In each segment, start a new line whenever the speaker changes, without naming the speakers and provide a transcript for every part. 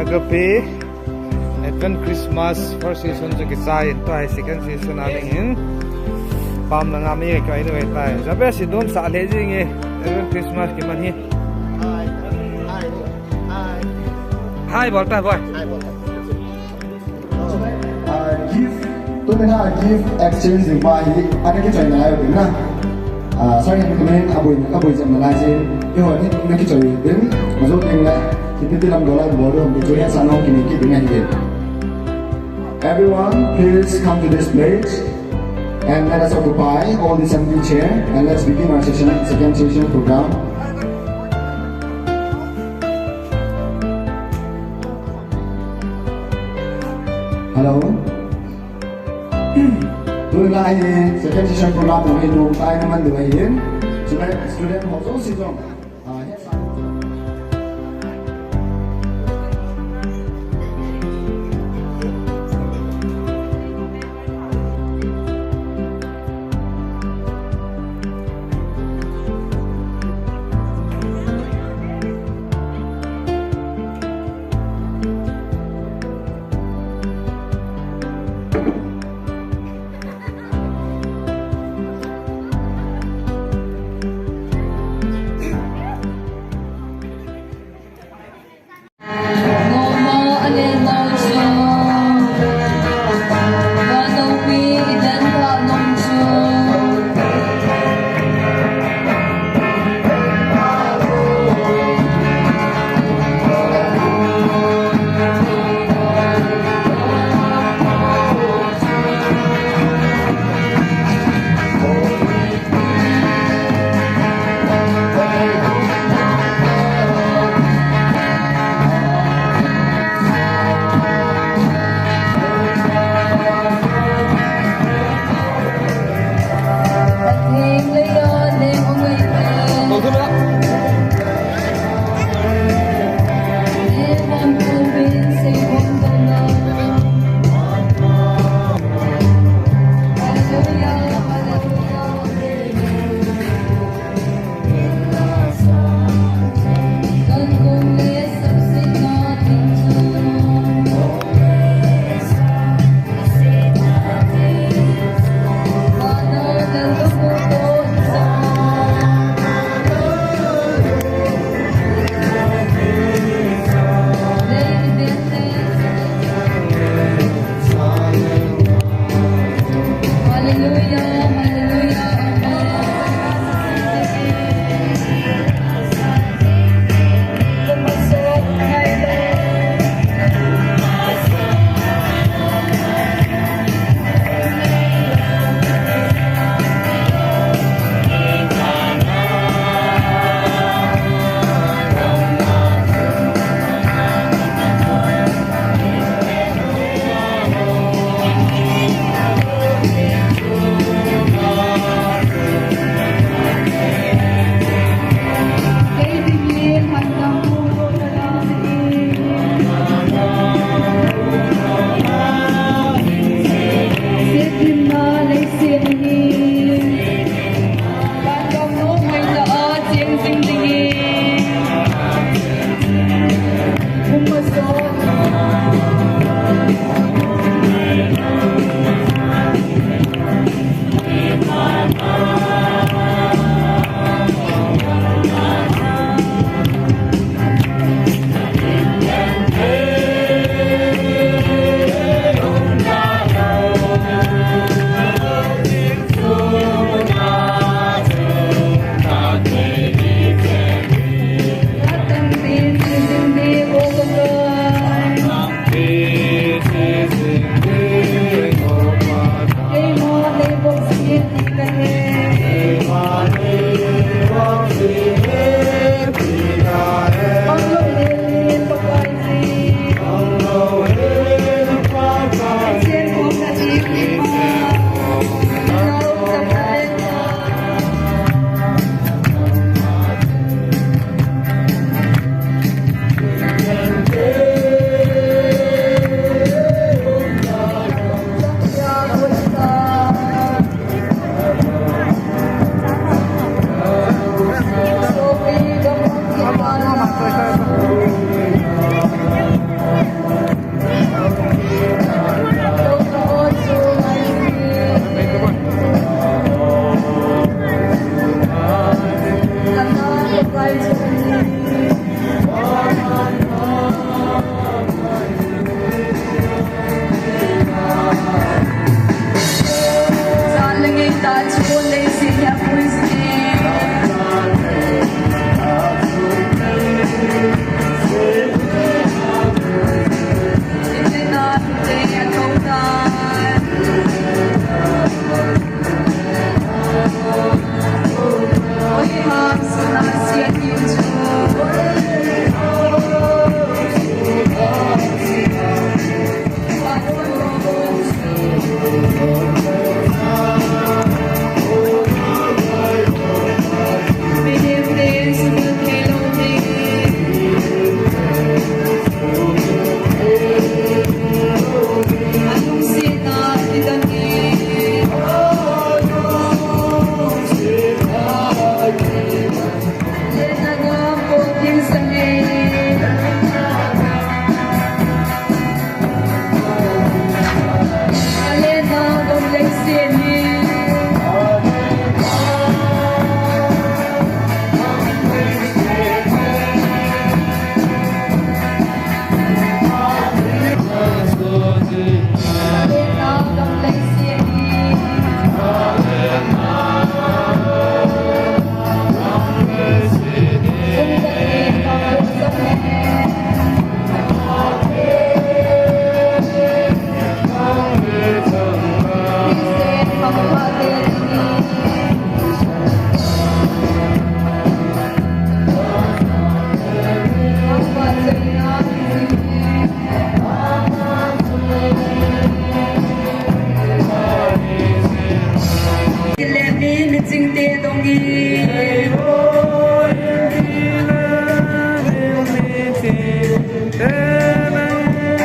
Agape Advent Christmas first season cho ki sai in tai second season aling in pam na ngami ka ino tai jabe si don sa le jing e Advent Christmas ki man hi hi bolta boy
gift to na gift exchange ba hi ana ki chai na ayo na sorry ni men aboy jam na je yo ni na ki chai den mazo teng la $50 bodo de joya sanong kini ki dengan dia. Everyone, please come to this place and let us occupy all the assembly chair and let's begin our session, second session program. Hello. Tôi là second session program của mình luôn tại năm được vậy hiện. Student học số sử dụng.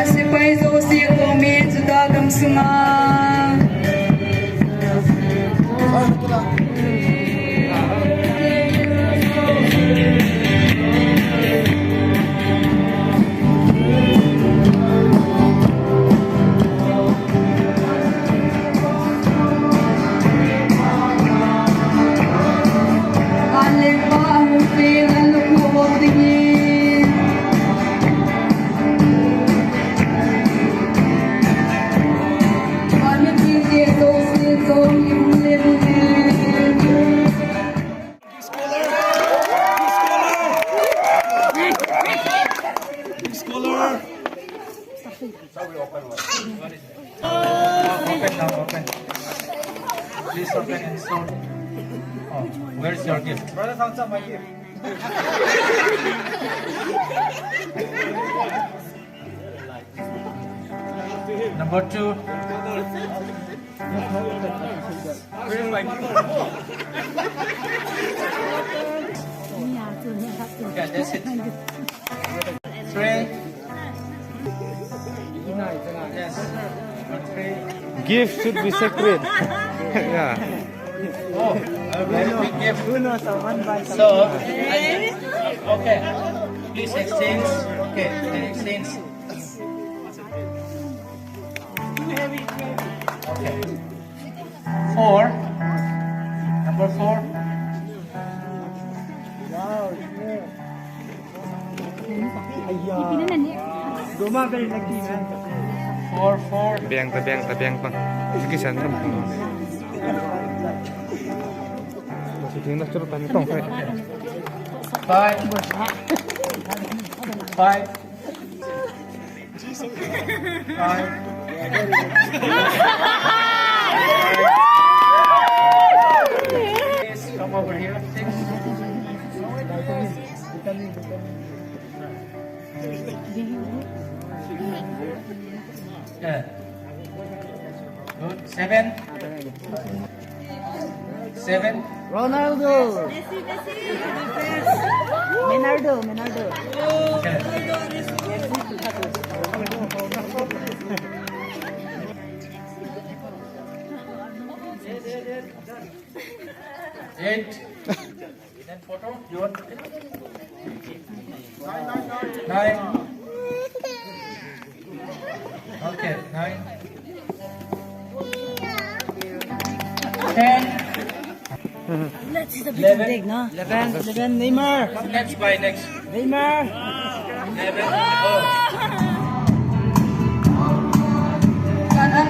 Así pues, o si comienzo da gamsunga.
Open. Please open and show. Oh, where's your gift? Brother found some my gift. Number 2. Where's my gift? Okay, that's it. 3. Yes. 3. Gift should be sacred. Yeah. Oh, a very big gift. So, okay. Please exchange. Okay, then exchange. Okay. 4. Number 4. Wow. 4. Biang pang. Sige siya naman. Sige na surutan itong. 5. 5. Please come over here. 6. Yeah. Good. 7. 7.
Ronaldo. Menardo.
Okay. 8. Then photo. You want? 9. Okay, 9. 10. 11.
11 Neymar.
Next by next.
Neymar.
11. Oh.
Kanan.